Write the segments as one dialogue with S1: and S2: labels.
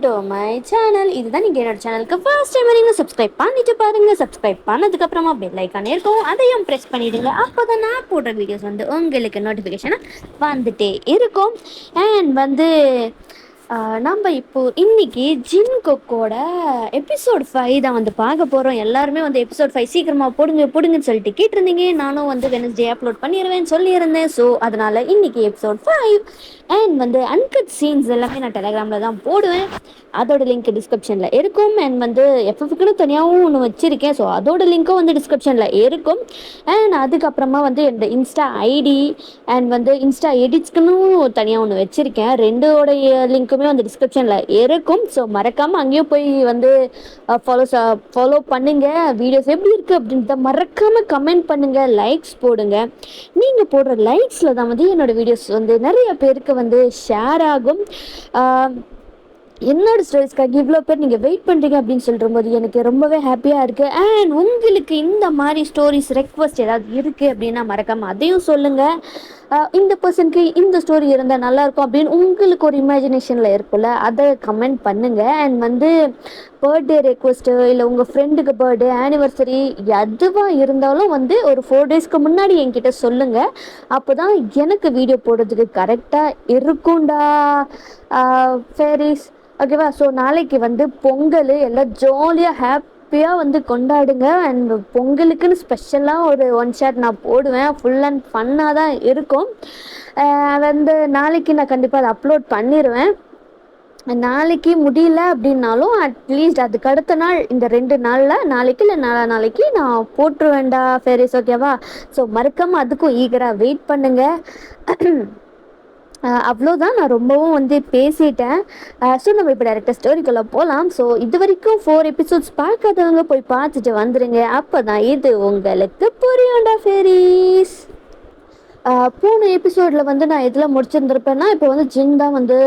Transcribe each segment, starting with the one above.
S1: To my channel. இதுதான் நீங்கள் என்னோட சேனலுக்கு ஃபர்ஸ்ட் டைம் வரீங்க. சப்ஸ்கிரைப் பண்ணிட்டு பாருங்க. சப்ஸ்கிரைப் பண்ணதுக்கு அப்புறமா பெல் ஐக்கான் இருக்கும், அதையும் ப்ரெஸ் பண்ணிடுங்க. அப்போ தான் நான் போடுற வீடியோஸ் வந்து உங்களுக்கு நோட்டிஃபிகேஷனாக வந்துட்டே இருக்கும். அண்ட் வந்து நம்ம இப்போது இன்னைக்கு ஜின் கொக்கோட எபிசோட் 5 தான் வந்து பார்க்க போகிறோம். எல்லாருமே வந்து எபிசோட் 5 சீக்கிரமாக போடுங்கன்னு சொல்லிட்டு கேட்டிருந்தீங்க. நானும் வந்து வெனஸ்டே அப்லோட் பண்ணிடுவேன்னு சொல்லியிருந்தேன். ஸோ அதனால் இன்னைக்கு எபிசோட் 5 அண்ட் வந்து அன்கட் சீன்ஸ் எல்லாமே நான் டெலகிராமில் தான் போடுவேன். அதோட லிங்க் டிஸ்கிரிப்ஷனில் இருக்கும். அண்ட் வந்து எஃப்எஃப்க்குன்னு தனியாகவும் ஒன்று வச்சுருக்கேன். ஸோ அதோட லிங்க்கும் வந்து டிஸ்கிரிப்ஷனில் இருக்கும். அண்ட் அதுக்கப்புறமா வந்து இந்த இன்ஸ்டா ஐடி அண்ட் வந்து இன்ஸ்டா எடிட்ஸ்க்குன்னு தனியாக ஒன்று வச்சுருக்கேன். ரெண்டோடைய லிங்க்குமே வந்து டிஸ்கிரிப்ஷனில் இருக்கும். ஸோ மறக்காமல் அங்கேயும் போய் வந்து ஃபாலோ பண்ணுங்கள். வீடியோஸ் எப்படி இருக்குது அப்படின்றத மறக்காமல் கமெண்ட் பண்ணுங்கள், லைக்ஸ் போடுங்க. நீங்கள் போடுற லைக்ஸில் தான் வந்து என்னோடய வீடியோஸ் வந்து நிறைய பேருக்கு வந்து ஷேர் ஆகும். என்னோட ஸ்டோரிஸ்க்காக இவ்வளோ பேர் நீங்கள் வெயிட் பண்ணுறீங்க அப்படின்னு சொல்லும்போது எனக்கு ரொம்பவே ஹாப்பியாக இருக்குது. அண்ட் உங்களுக்கு இந்த மாதிரி ஸ்டோரிஸ் ரெக்வஸ்ட் ஏதாவது இருக்குது அப்படின்னா மறக்காமல் அதையும் சொல்லுங்கள். இந்த பர்சனுக்கு இந்த ஸ்டோரி இருந்தால் நல்லாயிருக்கும் அப்படின்னு உங்களுக்கு ஒரு இமேஜினேஷனில் இருக்குல்ல, அதை கமெண்ட் பண்ணுங்கள். அண்ட் வந்து பர்த்டே ரெக்வஸ்ட்டு இல்லை உங்கள் ஃப்ரெண்டுக்கு பர்த்டே ஆனிவர்சரி எதுவாக இருந்தாலும் வந்து ஒரு 4 டேஸ்க்கு முன்னாடி என்கிட்ட சொல்லுங்கள். அப்போ தான் எனக்கு வீடியோ போடுறதுக்கு கரெக்டாக இருக்கும்டா ஃபேரிஸ். ஓகேவா? ஸோ நாளைக்கு வந்து பொங்கல், எல்லாம் ஜாலியாக ஹாப்பியாக வந்து கொண்டாடுங்க. அண்ட் பொங்கலுக்குன்னு ஸ்பெஷலாக ஒரு 1 ஷாட் நான் போடுவேன். ஃபுல் அண்ட் ஃபன்னாக தான் இருக்கும். வந்து நாளைக்கு நான் கண்டிப்பாக அதை அப்லோட் பண்ணிடுவேன். நாளைக்கு முடியல அப்படின்னாலும் அட்லீஸ்ட் அதுக்கு அடுத்த நாள், இந்த 2 நாளில் நாளைக்கு இல்லை நாளைக்கு நான் போட்டுருவேன்டா ஃபேரிஸ். ஓகேவா? ஸோ மறக்காமல் அதுக்கும் ஈகராக வெயிட் பண்ணுங்கள். அவ்வளோதான், நான் ரொம்பவும் வந்து பேசிட்டேன். ஸோ நம்ம இப்போ டேரெக்டாக ஸ்டோரிக்குள்ளே போகலாம். ஸோ இது வரைக்கும் 4 எபிசோட்ஸ் பார்க்காதவங்க போய் பார்த்துட்டு வந்துடுங்க. அப்போ தான் இது உங்களுக்கு புரியும்டா ஃபேரிஸ். போன எபிசோடில் வந்து நான் எதில் முடிச்சிருந்திருப்பேன்னா, இப்போ வந்து ஜின் தான் வந்து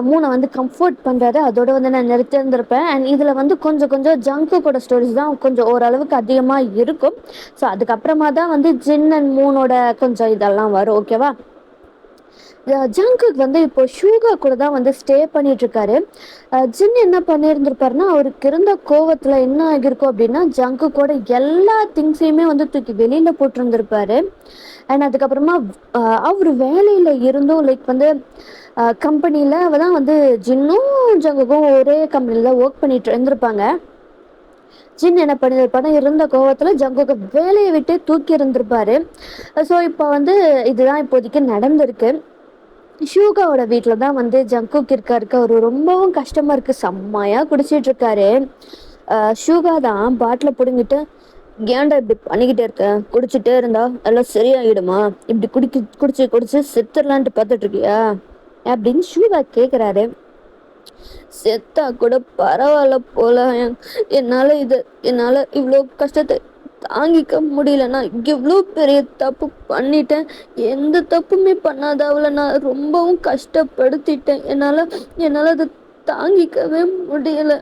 S1: 3 வந்து கம்ஃபர்ட் பண்ணுறாரு. அதோடு வந்து நான் நிறுத்திருந்திருப்பேன். அண்ட் இதில் வந்து கொஞ்சம் ஜங்குக்கோட ஸ்டோரிஸ் தான் கொஞ்சம் ஓரளவுக்கு அதிகமாக இருக்கும். ஸோ அதுக்கப்புறமா தான் வந்து ஜின் அண்ட் 3ஓட கொஞ்சம் இதெல்லாம் வரும். ஓகேவா? ஜங்குக் வந்து இப்போ ஷூகா கூட தான் வந்து ஸ்டே பண்ணிகிட்ருக்காரு. ஜின் என்ன பண்ணியிருந்திருப்பாருன்னா, அவருக்கு இருந்த கோவத்தில் என்ன ஆகியிருக்கும் அப்படின்னா, ஜங்குக்கோட எல்லா திங்ஸையுமே வந்து தூக்கி வெளியில் போட்டிருந்திருப்பாரு. அண்ட் அதுக்கப்புறமா அவர் வேலையில் இருந்தும் லைக் வந்து கம்பெனியில் தான் வந்து ஜின்னும் ஜங்குக்கும் ஒரே கம்பெனியில் தான் ஒர்க் பண்ணிட்டு இருந்திருப்பாங்க. ஜின் என்ன பண்ணியிருப்பாருன்னா, இருந்த கோவத்தில் ஜங்குக்கு வேலையை விட்டு தூக்கி இருந்திருப்பாரு. ஸோ இப்போ வந்து இதுதான் இப்போதைக்கு நடந்திருக்கு. ஷூகாவோட வீட்டில் தான் வந்து ஜங்குக் இருக்காருக்கு. அவர் ரொம்பவும் கஷ்டமாக இருக்குது. செம்மையாக குடிச்சிட்ருக்காரு. ஷூகா தான் பாட்டில் பிடுங்கிட்டு, ஏன்டா இப்படி பண்ணிக்கிட்டே இருக்கேன், குடிச்சிட்டே இருந்தா எல்லாம் சரியாகிடுமா, இப்படி குடிச்சு செத்துடலான்ட்டு பார்த்துட்ருக்கியா அப்படின்னு ஷூகா கேட்குறாரு. செத்தா கூட பரவாயில்ல போல, என்னால் இவ்வளோ கஷ்டத்தை தாங்கிக்க முடியல. நான் இவ்வளோ பெரிய தப்பு பண்ணிட்டேன். எந்த தப்புமே பண்ணாத அவளை நான் ரொம்பவும் கஷ்டப்படுத்திட்டேன். என்னால் அதை தாங்கிக்கவே முடியல.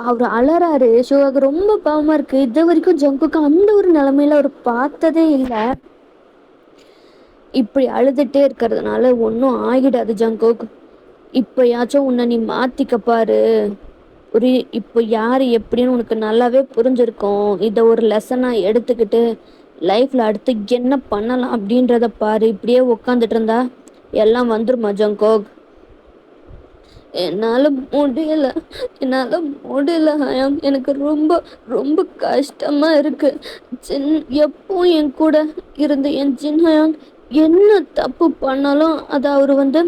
S1: அவர் அலறாரு. ஷோவுக்கு ரொம்ப பாவமாக இருக்குது. இது வரைக்கும் ஜங்குக்கு அந்த ஒரு நிலைமையில அவர் பார்த்ததே இல்லை. இப்படி அழுதுகிட்டே இருக்கிறதுனால ஒன்றும் ஆகிடாது ஜங்குக். இப்போயாச்சும் உன்னை நீ மாற்றிக்க பாரு. இப்போ யார் எப்படின்னு உனக்கு நல்லாவே புரிஞ்சிருக்கும். இதை ஒரு லெசனாக எடுத்துக்கிட்டு லைஃப்பில் அடுத்து என்ன பண்ணலாம் அப்படின்றத பாரு. இப்படியே உட்காந்துட்டு இருந்தா எல்லாம் வந்துருமா ஜங்கோக்? என்னால் முடியல ஹயாங். எனக்கு ரொம்ப ரொம்ப கஷ்டமாக இருக்குது. ஜின் எப்போ என் கூட இருந்து என் ஜின் ஹயாங் என்ன தப்பு பண்ணாலும் அதை அவர் வந்து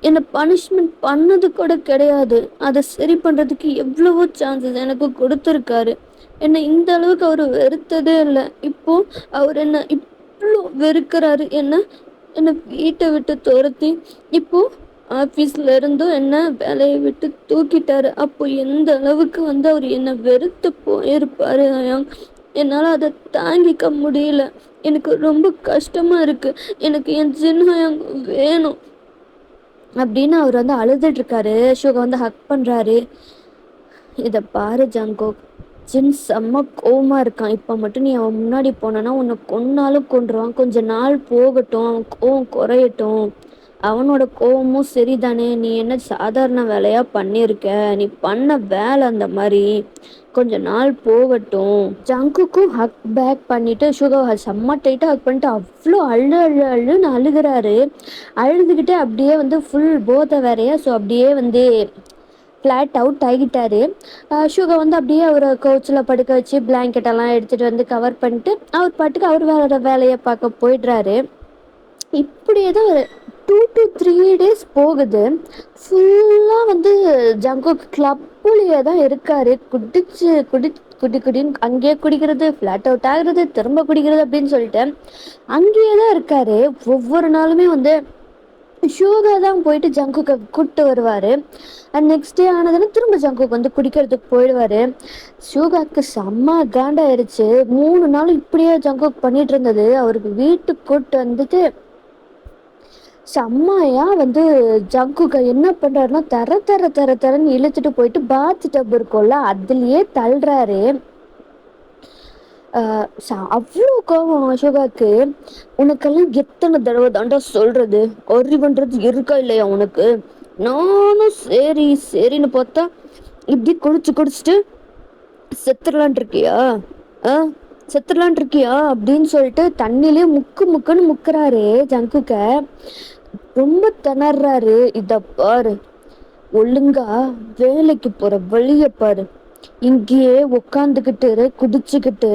S1: என்னை பனிஷ்மெண்ட் பண்ணது கூட கிடையாது. அதை சரி பண்ணுறதுக்கு எவ்வளவோ சான்சஸ் எனக்கு கொடுத்துருக்காரு. என்னை இந்த அளவுக்கு அவர் வெறுத்ததே இல்லை. இப்போது அவர் என்னை இவ்வளோ வெறுக்கிறாரு. என்னை வீட்டை விட்டு துரத்தி இப்போது ஆஃபீஸில் இருந்தும் என்ன வேலையை விட்டு தூக்கிட்டாரு. அப்போ எந்த அளவுக்கு வந்து அவர் என்னை வெறுத்து போயிருப்பாரு ஹயாங். என்னால் அதை தாங்கிக்க முடியல. எனக்கு ரொம்ப கஷ்டமாக இருக்குது. எனக்கு என் ஜின் ஹயாங் வேணும் அப்படின்னு அவர் வந்து அழுதுட்ருக்காரு. ஷூகா வந்து ஹக் பண்ணுறாரு. இதை பாரு ஜங்கோக், ஜின் செம்ம கோவமாக இருக்கான். இப்போ மட்டும் நீ அவன் முன்னாடி போனனா உன்னை கொன்னாலும் கொன்றுவான். கொஞ்ச நாள் போகட்டும், அவன் கோவம் குறையட்டும் அவனோட கோவமும் சரிதானே, நீ என்ன சாதாரண வேலையா பண்ணியிருக்க, நீ பண்ண வேலை அந்த மாதிரி, கொஞ்ச நாள் போகட்டும். ஜங்குக்கும் ஹக் பேக் பண்ணிட்டு சுகா செம்ம டைட்டா ஹக் பண்ணிட்டு அவ்வளோ அழு அழு அழுன்னு அழுகிறாரு. அழுதுகிட்டே அப்படியே வந்து ஃபுல் போதை வேறையா, ஸோ அப்படியே வந்து ஃப்ளாட் அவுட் ஆகிட்டாரு. சுகா வந்து அப்படியே அவரை கோச்சில் படுக்க வச்சு பிளாங்கெட்டெல்லாம் எடுத்துகிட்டு வந்து கவர் பண்ணிட்டு அவர் பாட்டுக்கு அவர் வேற வேலையை பார்க்க போயிடுறாரு. இப்படியே தான் ஒரு 2 to 3 days போகுது. ஃபுல்லாக வந்து ஜங்குக் கிளப்புலேயே தான் இருக்காரு. குடிச்சு குடின்னு அங்கேயே குடிக்கிறது, ஃப்ளாட் அவுட் ஆகுறது, திரும்ப குடிக்கிறது அப்படின்னு சொல்லிட்டு அங்கேயே தான் இருக்காரு. ஒவ்வொரு நாளுமே வந்து ஷூகா தான் போயிட்டு ஜங்குக்கை கூப்பிட்டு வருவார். அண்ட் நெக்ஸ்ட் டே ஆனதுன்னு திரும்ப ஜங்குக் வந்து குடிக்கிறதுக்கு போயிடுவார். ஷூகாக்கு செம்ம காண்டாயிருச்சு. 3 நாள் இப்படியே ஜங்குக் பண்ணிட்டு இருந்தது. அவருக்கு வீட்டுக்கு கூப்பிட்டு வந்துட்டு செம்மையா வந்து ஜங்குக்கை என்ன பண்றாருன்னா தரன்னு இழுத்துட்டு போயிட்டு பாத் டப் இருக்கும்ல அதுலயே தள்ளுறாரு. அவ்வளோ கோபம் அசோகாக்கு. உனக்கெல்லாம் எத்தனை தடவை தாண்டா சொல்றது, அறிவுன்றது இருக்கா இல்லையா உனக்கு? நானும் சரி சரின்னு பார்த்தா இப்படி குடிச்சிட்டு செத்துடலான் இருக்கியா, செத்துடலான் இருக்கியா அப்படின்னு சொல்லிட்டு தண்ணிலே முக்குன்னு முக்குறாரு ஜங்குக்க. ரொம்ப திணறாரு. இத பாரு, ஒழுங்கா வேலைக்கு போற வழிய பாரு, இங்கேயே உக்காந்துக்கிட்டு குடிச்சுக்கிட்டு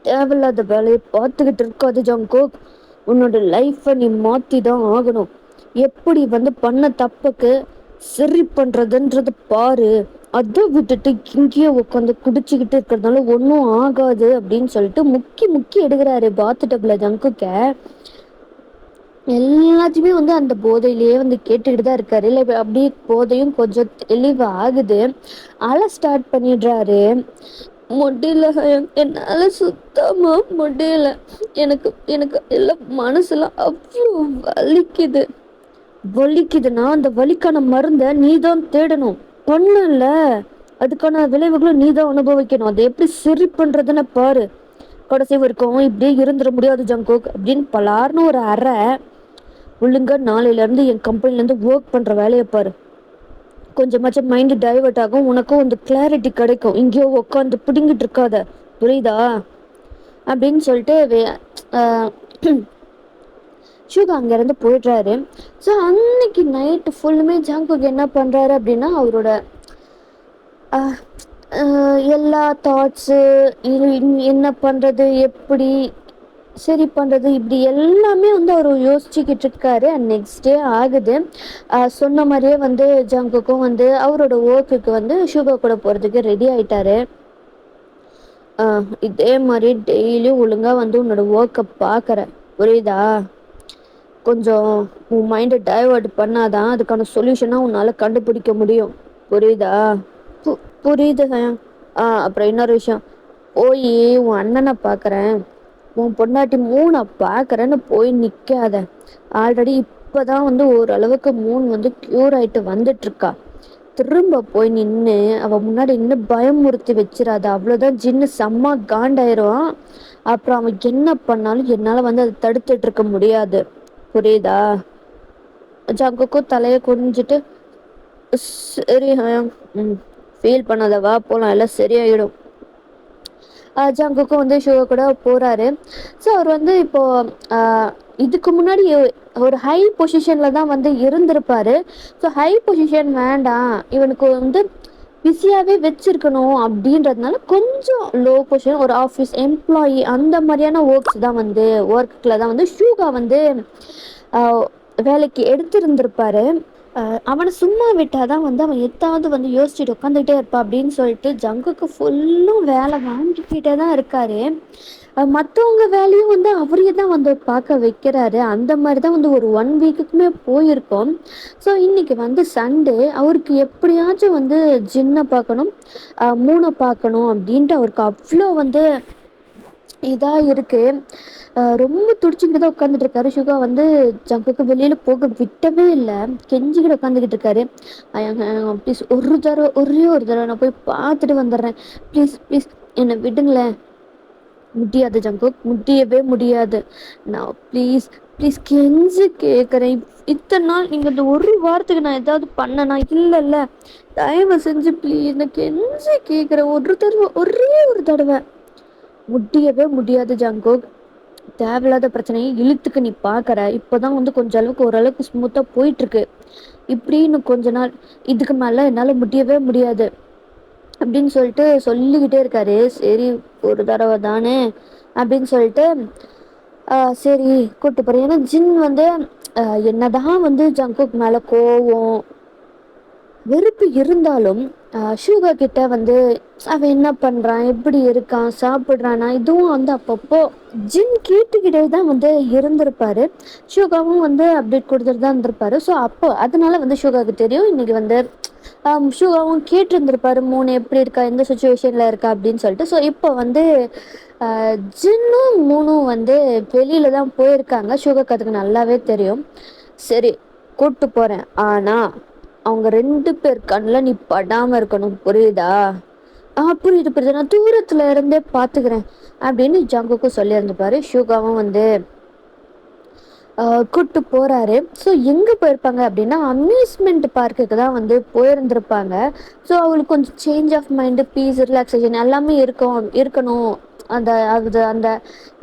S1: தேவையில்லாத வேலையை பார்த்துக்கிட்டு இருக்காது ஜங்குக். உன்னோட லைஃப்பை நீ மாற்றி தான் ஆகணும். எப்படி வந்து பண்ண தப்புக்கு சரி பண்ணுறதுன்றது பாரு. அதை விட்டுட்டு இங்கேயே உட்காந்து குடிச்சுக்கிட்டு இருக்கிறதுனால ஒன்றும் ஆகாது அப்படின்னு சொல்லிட்டு முக்கி எடுக்கிறாரு பாத்து டப்ல ஜங்குக்க. எல்லாத்தையுமே வந்து அந்த போதையிலேயே வந்து கேட்டுக்கிட்டு தான் இருக்காரு. இல்லை அப்படியே போதையும் கொஞ்சம் தெளிவு ஆகுது. அழ ஸ்டார்ட் பண்ணிடுறாரு. முடியல, என்னால் சுத்தமா முடியல. எனக்கு எனக்கு எல்லாம் மனசுலாம் அவ்வளோ வலிக்குதுன்னா அந்த வலிக்கான மருந்தை நீ தான் தேடணும். பொண்ணுல்ல, அதுக்கான விளைவுகளும் நீ தான் அனுபவிக்கணும். அதை எப்படி சரி பண்றதுன்னு பாரு. கடைசி வரைக்கும் இப்படியே இருந்துட முடியாது ஜங்குக் அப்படின்னு பலார்னு ஒரு அறை. ஒழுங்கா நாளையிலேருந்து என் கம்பெனிலேருந்து ஒர்க் பண்ணுற வேலையை பாரு. கொஞ்சமாச்சும் மைண்டு டைவர்ட் ஆகும், உனக்கும் வந்து கிளாரிட்டி கிடைக்கும். இங்கேயோ உட்காந்து பிடிங்கிட்டு இருக்காத, புரியுதா அப்படின்னு சொல்லிட்டு ஷூகா அங்கேருந்து போயிடுறாரு. ஸோ அன்னைக்கு நைட்டு ஃபுல்லுமே ஜங்குக் என்ன பண்ணுறாரு அப்படின்னா அவரோட எல்லா தாட்ஸு, என்ன பண்ணுறது, எப்படி சரி பண்ணுறது, இப்படி எல்லாமே வந்து அவர் யோசிச்சுக்கிட்டு இருக்காரு. அண்ட் நெக்ஸ்ட் டே ஆகுது. சொன்ன மாதிரியே வந்து ஜங்குக்கும் வந்து அவரோட ஒர்க்குக்கு வந்து ஷூகா கூட போகிறதுக்கு ரெடி ஆயிட்டாரு. இதே மாதிரி டெய்லியும் ஒழுங்காக வந்து உன்னோட ஒர்க்கை பார்க்குற, புரியுதா? கொஞ்சம் உன் மைண்டை டைவர்ட் பண்ணாதான் அதுக்கான சொல்யூஷனாக உன்னால் கண்டுபிடிக்க முடியும், புரியுதா? புரியுது. அப்புறம் இன்னொரு விஷயம், போய் உன் அண்ணனை பார்க்குறேன், உன் பொண்டாட்டி மூணை பார்க்குறேன்னு போய் நிற்காத. ஆல்ரெடி இப்போதான் வந்து ஓரளவுக்கு மூணு வந்து க்யூர் ஆகிட்டு வந்துட்டுருக்கா. திரும்ப போய் நின்று அவள் முன்னாடி நின்று பயமுறுத்தி வச்சிடாத. அவ்வளோதான், ஜின்னு செம்ம காண்டாயிரும். அப்புறம் அவன் என்ன பண்ணாலும் என்னால் வந்து அதை தடுத்துட்டு இருக்க முடியாது, புரியுதா? ஜங்குக்கும் தலையை குனிஞ்சிட்டு சரி ஃபீல் பண்ணாதவா போகலாம், எல்லாம் சரியாயிடும். ஜங்குக்கும் வந்து ஷோ கூட போகிறாரு. ஸோ அவர் வந்து இப்போது இதுக்கு முன்னாடி ஒரு ஹை பொசிஷனில் தான் வந்து இருந்திருப்பார். ஸோ ஹை பொசிஷன் வேண்டாம், இவனுக்கு வந்து பிஸியாகவே வச்சுருக்கணும் அப்படின்றதுனால கொஞ்சம் லோ பொசிஷன், ஒரு ஆஃபீஸ் எம்ப்ளாயி அந்த மாதிரியான ஒர்க்கில் தான் வந்து ஷூகா வந்து வேலைக்கு எடுத்திருந்திருப்பாரு. அவனை சும்மா விட்டாதான் வந்து அவன் எத்தாவது வந்து யோசிச்சுட்டு உட்காந்துக்கிட்டே இருப்பான் அப்படின்னு சொல்லிட்டு ஜங்குக்கு ஃபுல்லும் வேலை வாங்கிக்கிட்டே தான் இருக்காரு. மற்றவங்க வேலையும் வந்து அவரையே தான் வந்து பார்க்க வைக்கிறாரு. அந்த மாதிரி தான் வந்து ஒரு 1 வீக்குக்குமே போயிருக்கோம். ஸோ இன்னைக்கு வந்து சண்டே, அவருக்கு எப்படியாச்சும் வந்து ஜின்னை பார்க்கணும், மூணை பார்க்கணும் அப்படின்ட்டு அவருக்கு அவ்வளோ வந்து இதாக இருக்குது. ரொம்ப துடிச்சுக்கிட்டு தான் உட்காந்துட்டு இருக்காரு. ஷுகா வந்து ஜங்குக்கு வெளியில் போக விட்டவே இல்லை, கெஞ்சிக்கிட்டு உட்காந்துக்கிட்டு இருக்காரு. ப்ளீஸ் ஒரே ஒரு தடவை நான் போய் பார்த்துட்டு வந்துடுறேன், ப்ளீஸ் என்னை விடுங்களேன் முடியாது ஜங்குக், முடியவே முடியாது. நான் ப்ளீஸ் ப்ளீஸ் கெஞ்சி கேட்குறேன். இத்தனை நாள் நீங்கள் இந்த ஒரு வாரத்துக்கு நான் ஏதாவது பண்ணனா? இல்லைல்ல, தயவு செஞ்சு ப்ளீஸ் நான் கெஞ்சி கேட்குறேன். ஒரு தடவை, ஒரே ஒரு தடவை. முடியவே முடியாது ஜங்குக். தேவையில்லாத பிரச்சனையை இழுத்துக்கு நீ பார்க்குற. இப்போதான் வந்து கொஞ்சம் அளவுக்கு ஓரளவுக்கு ஸ்மூத்தாக போயிட்டுருக்கு. இப்படின்னு கொஞ்ச நாள் இதுக்கு மேலே என்னால் முடியவே முடியாது அப்படின்னு சொல்லிட்டு சொல்லிக்கிட்டே இருக்காரு. சரி, ஒரு தடவை தானே அப்படின்னு சொல்லிட்டு சரி கூப்பிட்டு போகிறேன். ஏன்னா ஜின் வந்து என்னதான் வந்து ஜங்குக் மேலே கோவம் வெறுப்பு இருந்தாலும் ஷூகா கிட்ட வந்து அவன் என்ன பண்ணுறான், எப்படி இருக்கான், சாப்பிட்றானா, இதுவும் வந்து அப்பப்போ ஜின் கேட்டுக்கிட்டே தான் வந்து இருந்திருப்பாரு. ஷூகாவும் வந்து அப்டேட் கொடுத்துட்டு தான் இருந்திருப்பாரு. ஸோ அப்போ அதனால வந்து ஷூகாவுக்கு தெரியும் இன்னைக்கு வந்து ஷூகாவும் கேட்டிருந்திருப்பாரு, மூணு எப்படி இருக்கா, எந்த சுச்சுவேஷனில் இருக்கா அப்படின்னு சொல்லிட்டு. ஸோ இப்போ வந்து ஜின்னும் மூணும் வந்து வெளியில தான் போயிருக்காங்க. ஷூகாக்கு அதுக்கு நல்லாவே தெரியும். சரி, கூப்பிட்டு போகிறேன், ஆனால் அவங்க 2 பேர் கண்ணில் நீ படாமல் இருக்கணும், புரியுதா? புரியுது புரியுது, நான் தூரத்துல இருந்தே பார்த்துக்கிறேன் அப்படின்னு ஜங்குக்கும் சொல்லியிருந்துப்பாரு. ஷூகாவும் வந்து கூப்பிட்டு போகிறாரு. ஸோ எங்கே போயிருப்பாங்க அப்படின்னா அம்யூஸ்மெண்ட் பார்க்குக்கு தான் வந்து போயிருந்திருப்பாங்க. ஸோ அவங்களுக்கு கொஞ்சம் change of mind, peace, relaxation எல்லாமே இருக்கணும். அந்த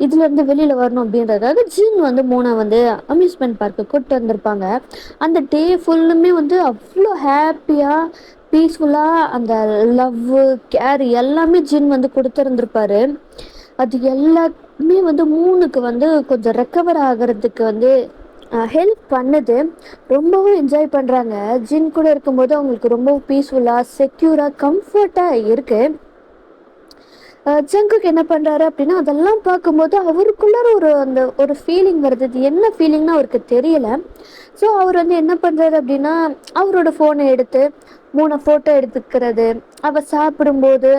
S1: இதுலேருந்து வெளியில் வரணும் அப்படின்றதுக்காக ஜீன் வந்து மூணை வந்து அம்யூஸ்மெண்ட் பார்க்கு கூப்பிட்டு வந்திருப்பாங்க. அந்த டே ஃபுல்லுமே வந்து அவ்வளோ ஹாப்பியாக பீஸ்ஃபுல்லாக அந்த லவ்வு கேர் எல்லாமே ஜின் வந்து கொடுத்துருந்துருப்பாரு. அது எல்லாமே வந்து மூணுக்கு வந்து கொஞ்சம் ரெக்கவர் ஆகிறதுக்கு வந்து ஹெல்ப் பண்ணுது. ரொம்பவும் என்ஜாய் பண்ணுறாங்க. ஜின் கூட இருக்கும்போது அவங்களுக்கு ரொம்ப பீஸ்ஃபுல்லாக, செக்யூராக, கம்ஃபர்ட்டாக இருக்குது. ஜங்குக்கு என்ன பண்ணுறாரு அப்படின்னா அதெல்லாம் பார்க்கும்போது அவருக்குள்ளார ஒரு ஃபீலிங் வருது. இது என்ன ஃபீலிங்னு அவருக்கு தெரியல. ஸோ அவர் வந்து என்ன பண்ணுறாரு அப்படின்னா அவரோட ஃபோனை எடுத்து 3 ஃபோட்டோ எடுத்துக்கிறது, அவள் சாப்பிடும்போது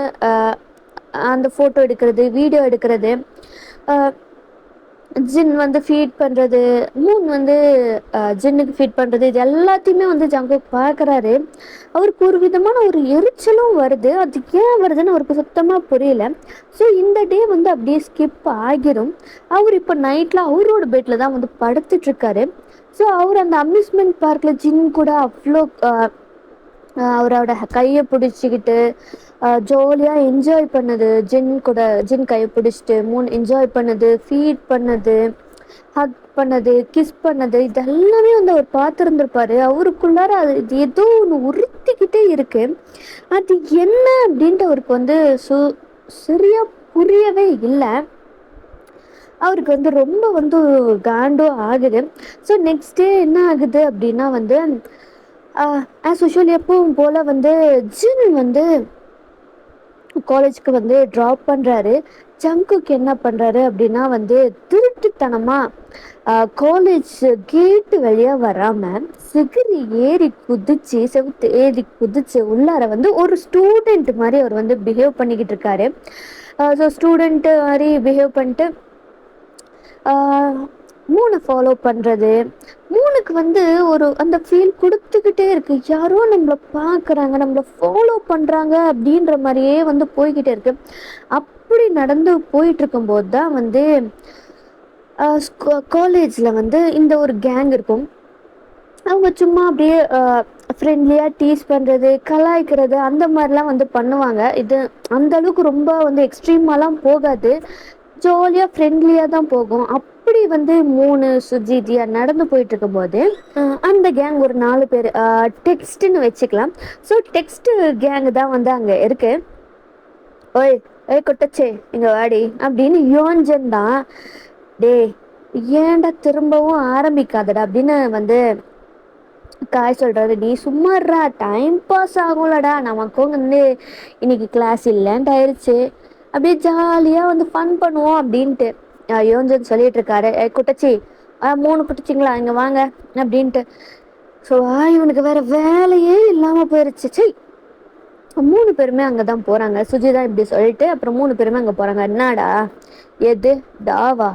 S1: அந்த ஃபோட்டோ எடுக்கிறது, வீடியோ எடுக்கிறது, ஜின் வந்து ஃபீட் பண்ணுறது, மூன் வந்து ஜின்னுக்கு ஃபீட் பண்ணுறது, இது எல்லாத்தையுமே வந்து ஜங்குக் பார்க்குறாரு. அவருக்கு ஒரு விதமான ஒரு எரிச்சலும் வருது. அது ஏன் வருதுன்னு அவருக்கு சுத்தமாக புரியல. ஸோ இந்த டே வந்து அப்படியே ஸ்கிப் ஆகிரும். அவர் இப்போ நைட்டில் அவரோட பெட்டில் தான் வந்து படுத்துட்ருக்காரு. ஸோ அவர் அந்த அம்யூஸ்மெண்ட் பார்க்கில் ஜின் கூட அவ்வளோ அவரோட கையை பிடிச்சிக்கிட்டு ஜாலியாக என்ஜாய் பண்ணுது. ஜின் கையை பிடிச்சிட்டு மூணு என்ஜாய் பண்ணுது, ஃபீட் பண்ணுது, ஹக் பண்ணது, கிஸ் பண்ணது, இதெல்லாமே வந்து அவர் பார்த்துருந்துருப்பாரு. அவருக்குள்ளார அது ஏதோ ஒன்று உறுத்திக்கிட்டே இருக்கு. அது என்ன அப்படின்ட்டு அவருக்கு வந்து சரியா புரியவே இல்லை. அவருக்கு வந்து ரொம்ப வந்து காண்டும் ஆகுது. ஸோ நெக்ஸ்ட் டே என்ன ஆகுது அப்படின்னா வந்து ஆஸ் யூஷுவல் எப்பவும் போல் வந்து ஜின் வந்து காலேஜுக்கு வந்து ட்ராப் பண்ணுறாரு. ஜங்குக்கு என்ன பண்ணுறாரு அப்படின்னா வந்து திருட்டுத்தனமாக காலேஜ் கேட்டு வழியாக வராமல் சிகிரி ஏறி குதிச்சு, செவுத்து ஏறி குதிச்சு உள்ளார வந்து ஒரு ஸ்டூடெண்ட் மாதிரி அவர் வந்து பிஹேவ் பண்ணிக்கிட்டு இருக்காரு. ஸோ ஸ்டூடெண்ட்டு மாதிரி பிஹேவ் பண்ணிட்டு மூணை ஃபாலோ பண்ணுறது, மூணுக்கு வந்து ஒரு அந்த ஃபீல் கொடுத்துக்கிட்டே இருக்கு. யாரோ நம்மளை பார்க்குறாங்க, நம்மளை ஃபாலோ பண்ணுறாங்க அப்படின்ற மாதிரியே வந்து போய்கிட்டே இருக்கு. அப்படி நடந்து போயிட்டு இருக்கும்போது தான் வந்து காலேஜில் வந்து இந்த ஒரு கேங் இருக்கும். அவங்க சும்மா அப்படியே ஃப்ரெண்ட்லியாக டீஸ் பண்ணுறது, கலாய்க்கிறது, அந்த மாதிரிலாம் வந்து பண்ணுவாங்க. இது அந்த அளவுக்கு ரொம்ப வந்து எக்ஸ்ட்ரீமாலாம் போகாது, ஜாலியாக ஃப்ரெண்ட்லியாக தான் போகும். அப்படி வந்து மூணு சுஜிதியா நடந்து போயிட்டு இருக்கும்போது அந்த கேங் ஒரு 4 பேர் டெக்ஸ்ட்னு வச்சுக்கலாம். ஸோ டெக்ஸ்ட் கேங் தான் வந்து அங்கே இருக்கு. ஓய் ஏய் கொட்டச்சே இங்கே வாடி அப்படின்னு யோஞ்சன் தான், டே ஏன்டா திரும்பவும் ஆரம்பிக்காதடா அப்படின்னு வந்து காய் சொல்கிறாரு. நீ சும்மாடுறா, டைம் பாஸ் ஆகும்லடா, நமக்கும் வந்து இன்னைக்கு கிளாஸ் இல்லைன்ட்டு ஆயிடுச்சு, அப்படியே ஜாலியாக வந்து ஃபன் பண்ணுவோம் அப்படின்ட்டு யோஞ்சன் சொல்லிட்டு இருக்காரு. குட்டச்சி 3 குட்டச்சிங்களா இங்கே வாங்க அப்படின்ட்டு. ஸோ இவனுக்கு வேற வேலையே இல்லாமல் போயிடுச்சு. சரி, 3 பேருமே அங்கே தான் போகிறாங்க. சுஜி தான் இப்படி சொல்லிட்டு அப்புறம் 3 பேருமே அங்கே போகிறாங்க. என்னடா எது டாவா?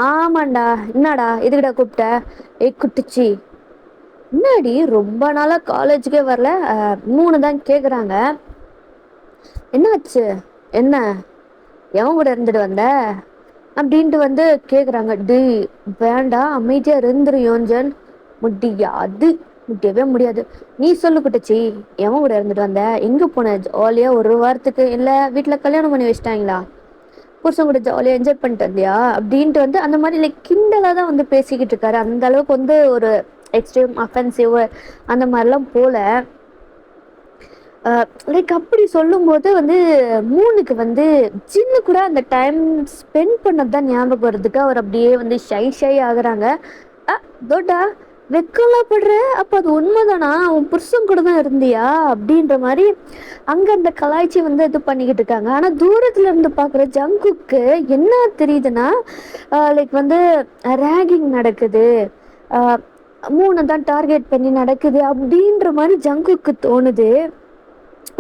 S1: ஆமாண்டா. என்னடா எதுக்கிட்ட கூப்பிட்ட? குட்டிச்சி முன்னாடி ரொம்ப நாளாக காலேஜுக்கே வரல, 3 தான் கேட்குறாங்க. என்னாச்சு? என்ன எவன் கூட இருந்துட்டு வந்த அப்படின்ட்டு வந்து கேக்குறாங்க. டேய் வேண்டாம், அமைதியா இருந்துரு யோஞ்சன். முடியாது, முடியவே முடியாது. நீ சொல்லு குட்டச்சி, எவன் கூட இருந்துட்டு வந்த, எங்க போன ஜாலியா ஒரு வாரத்துக்கு, இல்ல வீட்டுல கல்யாணம் பண்ணி வச்சிட்டாங்களா, புருஷன் கூட ஜாலியா என்ஜாய் பண்ணிட்டு வந்தியா அப்படின்ட்டு வந்து அந்த மாதிரி லைக் கிண்டலா தான் வந்து பேசிக்கிட்டு இருக்காரு. அந்த அளவுக்கு வந்து ஒரு எக்ஸ்ட்ரீம் அஃபென்சிவ் அந்த மாதிரிலாம் போல. லைக் அப்படி சொல்லும்போது வந்து மூணுக்கு வந்து சின்ன கூட அந்த டைம் ஸ்பெண்ட் பண்ணது தான் ஞாபகம் வருதுக்கு. அவர் அப்படியே வந்து ஷை ஆகுறாங்க. தோட்டா வெக்கம்லாம் படுற, அப்போ அது உண்மைதானா, அவன் புருஷன் கூட தான் இருந்தியா அப்படின்ற மாதிரி அங்கே அந்த கலாய்ச்சி வந்து இது பண்ணிக்கிட்டு இருக்காங்க. ஆனால் தூரத்துல இருந்து பார்க்குற ஜங்குக்கு என்ன தெரியுதுன்னா லைக் வந்து ரேகிங் நடக்குது, மூணை தான் டார்கெட் பண்ணி நடக்குது அப்படின்ற மாதிரி ஜங்குக்கு தோணுது.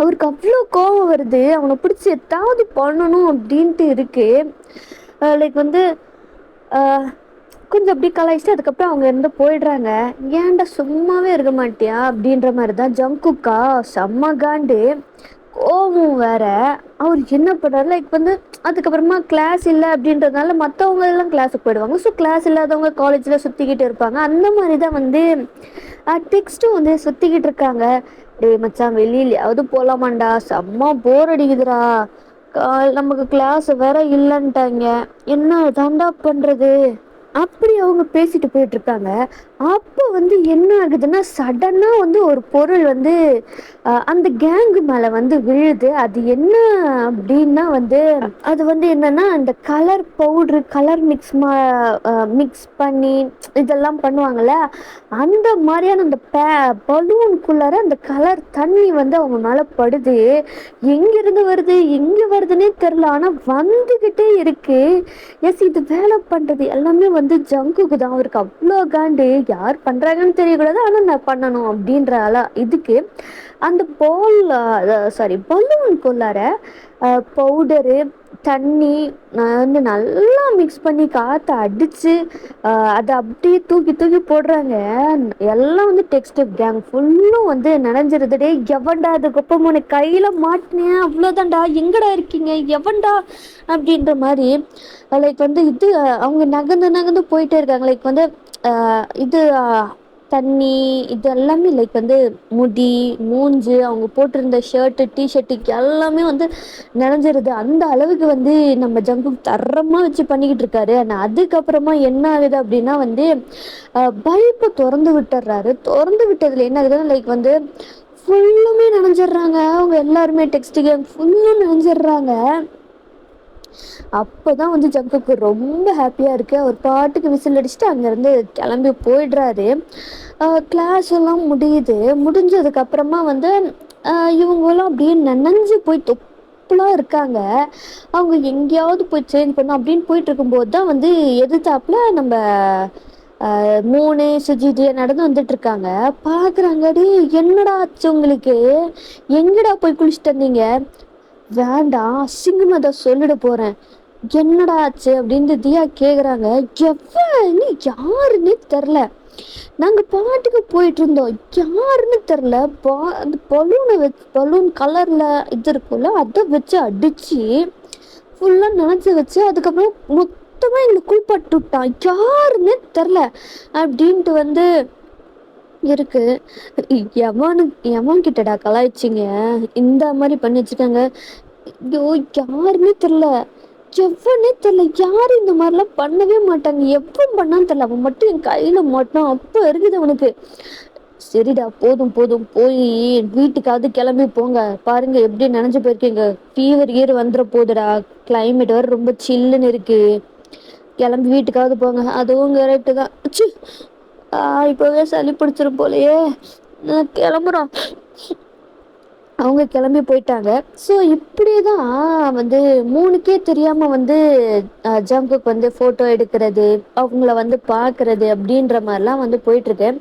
S1: அவருக்கு அவ்வளோ கோவம் வருது, அவனை பிடிச்சி எதாவது பண்ணணும் அப்படின்ட்டு இருக்கு. லைக் வந்து கொஞ்சம் அப்படி கலாய்ச்சிட்டு அதுக்கப்புறம் அவங்க இருந்து போயிடுறாங்க. ஏன்டா சும்மாவே இருக்க மாட்டியா அப்படின்ற மாதிரி தான் ஜங்குக்கா செம்ம காண்டு, கோவம் வேற. அவர் என்ன பண்ணுறாரு, லைக் வந்து அதுக்கப்புறமா கிளாஸ் இல்லை அப்படின்றதுனால மற்றவங்க எல்லாம் கிளாஸுக்கு போயிடுவாங்க. ஸோ கிளாஸ் இல்லாதவங்க காலேஜில் சுற்றிக்கிட்டு இருப்பாங்க. அந்த மாதிரி தான் வந்து டெக்ஸ்ட்டும் வந்து சுற்றிக்கிட்டு இருக்காங்க. டேய் மச்சான் வெளியிலயாவது போலாமாண்டா, செம்ம போர் அடிக்குதுடா, நமக்கு கிளாஸ் வேற இல்லைன்ட்டாங்க, என்ன தாண்டா பண்றது அப்படி அவங்க பேசிட்டு போயிட்டு இருக்காங்க. அப்போ வந்து என்ன ஆகுதுன்னா சடனா வந்து ஒரு பொருள் வந்து அந்த கேங்கு மேல வந்து விழுது. அது என்ன அப்படின்னா வந்து அது வந்து என்னன்னா அந்த கலர் பவுட்ரு, கலர் மிக்ஸ் பண்ணி இதெல்லாம் பண்ணுவாங்கல்ல, அந்த மாதிரியான அந்த பலூனுக்குள்ளார அந்த கலர் தண்ணி வந்து அவங்க மேல படுது. எங்கிருந்து வருது எங்க வருதுன்னே தெரியல, ஆனா வந்துகிட்டே இருக்கு. எஸ், இது வேலை பண்றது எல்லாமே வந்து ஜங்குக்கு தான். அவருக்கு அவ்வளோ காண்டு, யார் பண்றாங்கன்னு தெரியக்கூடாது, ஆனா நான் பண்ணணும் அப்படின்ற இதுக்கு அந்த பலூனுக்குள்ளார பவுடரு, தண்ணி வந்து நல்லா மிக்ஸ் பண்ணி காற்றை அடித்து அதை அப்படியே தூக்கி தூக்கி போடுறாங்க. எல்லாம் வந்து டெக்ஸ்ட் கேங் ஃபுல்லும் வந்து நனைஞ்சிருது. டே எவன்டா, அதுக்கப்புறம் உனக்கு கையில் மாட்டினேன் அவ்வளோதான்டா, எங்கடா இருக்கீங்க எவன்டா அப்படின்ற மாதிரி லைக் வந்து இது அவங்க நகர்ந்து போயிட்டே இருக்காங்க. லைக் வந்து இது தண்ணி இது எல்லாமே லைக் வந்து முடி, மூஞ்சு, அவங்க போட்டிருந்த ஷர்ட்டு, டிஷர்ட்டுக்கு எல்லாமே வந்து நினைஞ்சிருது. அந்த அளவுக்கு வந்து நம்ம ஜங்கு தரமாக வச்சு பண்ணிக்கிட்டு இருக்காரு. ஆனால் அதுக்கப்புறமா என்ன ஆகுது அப்படின்னா வந்து பைப்பை திறந்து விட்டுறாரு. திறந்து விட்டதுல என்ன ஆகுதுன்னா லைக் வந்து ஃபுல்லுமே நினைஞ்சிடுறாங்க. அவங்க எல்லாருமே டெக்ஸ்ட் கேம் ஃபுல்லும் நினைஞ்சிடுறாங்க. அப்போதான் வந்து ஜங்குக்கு ரொம்ப ஹாப்பியாக இருக்குது. அவர் பாட்டுக்கு விசில் அடிச்சுட்டு அங்கேருந்து கிளம்பி போயிடுறாரு. கிளாஸ் எல்லாம் முடிஞ்சதுக்கப்புறமா வந்து இவங்கெல்லாம் அப்படியே நனைஞ்சு போய் தொப்புலாம் இருக்காங்க. அவங்க எங்கேயாவது போய் சேஞ்ச் பண்ணோம் அப்படின்னு போயிட்டு இருக்கும்போது தான் வந்து எதிர்த்தாப்புல நம்ம மூணு சுஜிஜி நடந்து வந்துட்டு இருக்காங்க. பார்க்குறாங்க, டே என்னடா ஆச்சு உங்களுக்கு, எங்கடா போய் குளிச்சுட்டு வந்தீங்க, வேண்டாம் அசிங்கமா தான் சொல்லிட போறேன், என்னடா ஆச்சு அப்படின்னு தியா கேக்குறாங்க. எவ்வளவு யாருன்னே தெரில, நாங்க பாட்டுக்கு போயிட்டு இருந்தோம், யாருன்னு தெரில, அந்த பலூன் கலர்ல இது இருக்கும்ல அதை வச்சு அடிச்சு ஃபுல்லா நினைச்சு வச்சு அதுக்கப்புறம் மொத்தமா எங்களுக்கு குளிப்பாட்டு விட்டான், யாருன்னே தெரில அப்படின்ட்டு வந்து இருக்கு. எவன் கிட்டடா கலாய்ச்சிங்க, இந்த மாதிரி பண்ணி வச்சுக்காங்க. ஐயோ யாருன்னே தெரில, எவனே தெரில, யாரும் இந்த மாதிரிலாம் பண்ணவே மாட்டாங்க, எப்பவும் பண்ணான்னு தெரில, அவன் மட்டும் என் கையில மாட்டான், அப்போ இருக்குது அவனுக்கு. சரிடா போதும் போதும், போய் வீட்டுக்காவது கிளம்பி போங்க, பாருங்க எப்படி நினைஞ்சு போயிருக்கீங்க, ஃபீவர் கீர் வந்துட போகுதுடா, கிளைமேட் வேறு ரொம்ப சில்லுன்னு இருக்கு, கிளம்பி வீட்டுக்காவது போங்க. அதுவும் கரெக்டு தான், இப்போவே சளி பிடிச்சிரும் போலையே, கிளம்புறோம். அவங்க கிளம்பி போயிட்டாங்க. ஸோ இப்படி தான் வந்து மூணுக்கே தெரியாமல் வந்து ஜங்குக்கு வந்து ஃபோட்டோ எடுக்கிறது, அவங்கள வந்து பார்க்குறது அப்படின்ற மாதிரிலாம் வந்து போயிட்டுருக்கு.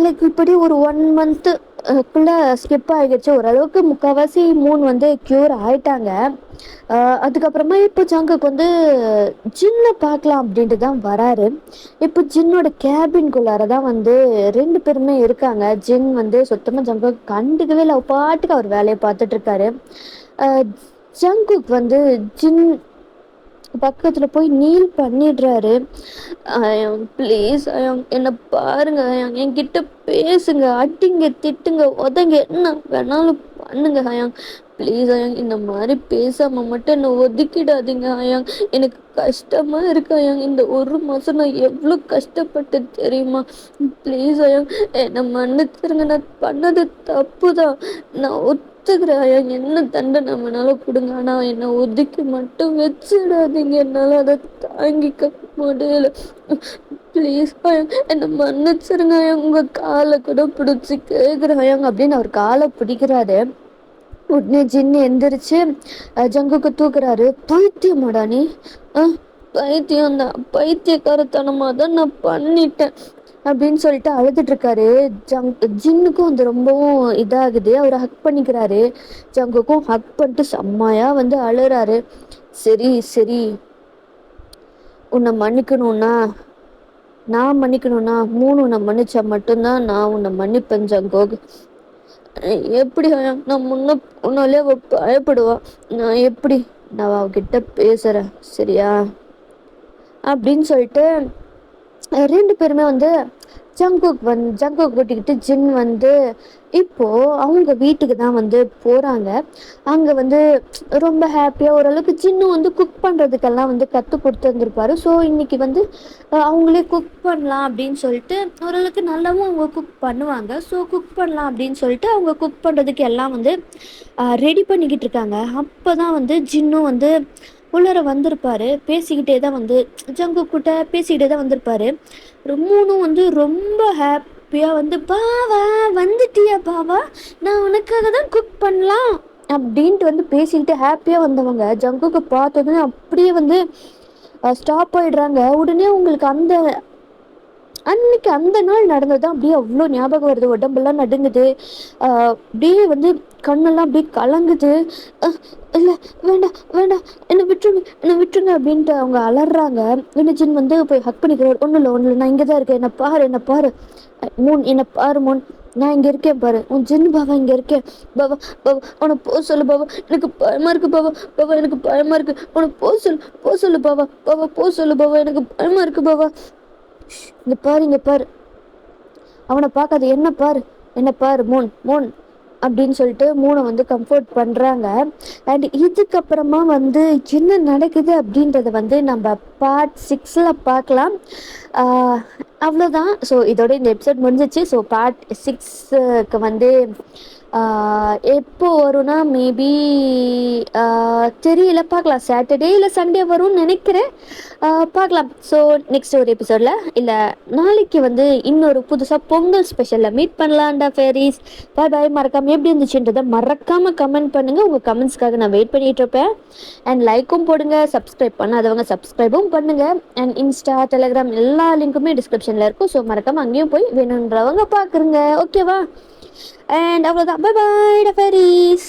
S1: லைக் இப்படி ஒரு 1 மந்த்துக்குள்ளே ஸ்கிப் ஆகிடுச்சு. ஓரளவுக்கு முக்கால்வாசி மூணு வந்து க்யூர் ஆயிட்டாங்க. அதுக்கப்புறமா இப்போ ஜங்குக்கு வந்து ஜின்னை பார்க்கலாம் அப்படின்ட்டு தான் வராரு. இப்போ ஜின்னோட கேபின்குள்ளார தான் வந்து 2 பேருமே இருக்காங்க. ஜின் வந்து சுத்தமாக ஜங்கு கண்டுக்கவே இல்லை, பாட்டுக்கு அவர் வேலையை பார்த்துட்டு இருக்காரு. ஜங்குக் வந்து ஜின் பக்கத்துல போய் நீல் பண்ணிடுறாரு. ப்ளீஸ் என்ன பாருங்க, என்கிட்ட பேசுங்க, அடிங்க, திட்டுங்க, உதைங்க, என்ன வேணாலும் பண்ணுங்க ஹயாங். ப்ளீஸ் ஹயாங், இந்த மாதிரி பேசாம மட்டும் என்னை ஒதுக்கிடாதீங்க ஹயாங். எனக்கு கஷ்டமா இருக்கு ஹயாங். இந்த 1 மாசம் நான் எவ்வளோ கஷ்டப்பட்டு தெரியுமா? ப்ளீஸ் ஹயாங், என்னை மன்னிச்சிருங்க. நான் பண்ணது தப்பு தான், நான் ஒத்துக்கிறேன் ஹயாங். என்ன தண்டனை வேணாலும் கொடுங்க, ஆனால் என்னை ஒதுக்கி மட்டும் வச்சிடாதீங்க. என்னால் அதை தாங்கிக்க முடியல. ப்ளீஸ் ஹயாங், என்னை மன்னிச்சிருங்க ஹயாங். உங்கள் காலை கூட பிடிச்சி கேட்குறேன் ஹயாங் அப்படின்னு அவர் காலை பிடிக்கிறாரு. உடனே ஜின்னு எந்திரிச்சு ஜங்குக்கு தூக்குறாரு. பைத்தியமாடா நீ? பைத்தியம் தான், பைத்தியக்காரத்தனமா தான் நான் பண்ணிட்டேன் அப்படின்னு சொல்லிட்டு அழுதுட்டு இருக்காரு. ஜின்னுக்கும் வந்து ரொம்பவும் இதாகுது. அவர் ஹக் பண்ணிக்கிறாரு. ஜங்குக்கும் ஹக் பண்ணிட்டு செம்மையா வந்து அழுறாரு. சரி சரி, உன்னை மன்னிக்கணும்னா நான் மன்னிக்கணும்னா 3 உன்னை மன்னிச்சா மட்டும்தான் நான் உன்னை மன்னிப்பேன் ஜங்கோக். எப்படி நான் முன்னாலே அவ பயப்படுவா. நான் எப்படி நான் அவகிட்ட பேசுறேன் சரியா அப்படின்னு சொல்லிட்டு 2 பேருமே வந்து ஜங்குக் கூட்டிக்கிட்டு ஜின் வந்து இப்போ அவங்க வீட்டுக்கு தான் வந்து போறாங்க. அங்க வந்து ரொம்ப ஹாப்பியா ஓரளவுக்கு ஜின்னும் வந்து குக் பண்றதுக்கெல்லாம் வந்து கத்து கொடுத்துருந்துருப்பாரு. ஸோ இன்னைக்கு வந்து அவங்களே குக் பண்ணலாம் அப்படின்னு சொல்லிட்டு ஓரளவுக்கு நல்லாவும் அவங்க குக் பண்ணுவாங்க. ஸோ குக் பண்ணலாம் அப்படின்னு சொல்லிட்டு அவங்க குக் பண்றதுக்கு எல்லாம் வந்து ரெடி பண்ணிக்கிட்டு இருக்காங்க. அப்போதான் வந்து ஜின்னும் வந்து உள்ளார வந்திருப்பாரு. பேசிக்கிட்டே தான் வந்து ஜங்குக்கிட்ட பேசிக்கிட்டே தான் வந்திருப்பாரு. மூணும் வந்து ரொம்ப ஹாப்பியாக வந்து பாவா வந்துட்டியா பாவா, நான் உனக்காக தான் குக் பண்ணலாம் அப்படின்ட்டு வந்து பேசிக்கிட்டு ஹாப்பியாக வந்தவங்க ஜங்குக்கு பார்த்ததுன்னு அப்படியே வந்து ஸ்டாப் ஆயிடுறாங்க. உடனே உங்களுக்கு அன்னைக்கு அந்த நாள் நடந்தது அப்படியே அவ்வளோ ஞாபகம் வருது. உடம்பெல்லாம் நடுங்குது. அப்படியே வந்து கண்ணெல்லாம் அப்படியே கலங்குது. இல்லை வேண்டாம் வேண்டாம், என்னை விட்டுருங்க அப்படின்ட்டு அவங்க அலறாங்க. ஜின் வந்து போய் ஹக் பண்ணிக்கிறார். ஒன்றும் இல்லை, நான் இங்கே தான் இருக்கேன், என்னை பாரு மூன், என்னை பாரு மூன், நான் இங்கே இருக்கேன் பாரு, உன் ஜின் பாவா இங்கே இருக்கேன். பாவா உன்னை போ சொல்லு பாவா, எனக்கு பயமா இருக்கு பாவா எனக்கு பயமா இருக்கு, உன்னை போ சொல்லு பாவா போ சொல்லு பாவா, எனக்கு பயமா இருக்கு பாவா. இங்க பாரு அவனை பார்க்காது, என்ன பாரு மூன் அப்படின்னு சொல்லிட்டு மூணை வந்து கம்ஃபர்ட் பண்ணுறாங்க. அண்ட் இதுக்கப்புறமா வந்து என்ன நடக்குது அப்படின்றத வந்து நம்ம பார்ட் 6 பார்க்கலாம். அவ்வளோதான். ஸோ இதோட இந்த எபிசோட் முடிஞ்சிச்சு. ஸோ பார்ட் 6க்கு வந்து எப்போ வரும்னா மேபி தெரியல, பார்க்கலாம். சாட்டர்டே இல்லை சண்டே வரும்னு நினைக்கிறேன். பார்க்கலாம். ஸோ நெக்ஸ்ட் ஒரு எபிசோடில் இல்லை நாளைக்கு வந்து இன்னொரு புதுசாக பொங்கல் ஸ்பெஷலில் மீட் பண்ணலாம்டா ஃபேரிஸ். பாய். மறக்காமல் எப்படி இருந்துச்சுன்றதை மறக்காமல் கமெண்ட் பண்ணுங்கள். உங்கள் கமெண்ட்ஸ்க்காக நான் வெயிட் பண்ணிகிட்டு இருப்பேன். அண்ட் லைக்கும் போடுங்க, சப்ஸ்கிரைப் பண்ணாதவங்க சப்ஸ்கிரைபும் பண்ணுங்கள். அண்ட் இன்ஸ்டா, டெலிகிராம் எல்லா லிங்க்குமே டிஸ்கிரிப்ஷனில் இருக்கும். ஸோ மறக்காமல் அங்கேயும் போய் வேணுன்றவங்க பார்க்குறங்க. ஓகேவா? அண்ட் அவ்வளோதான். பாய் ஃபேரிஸ்.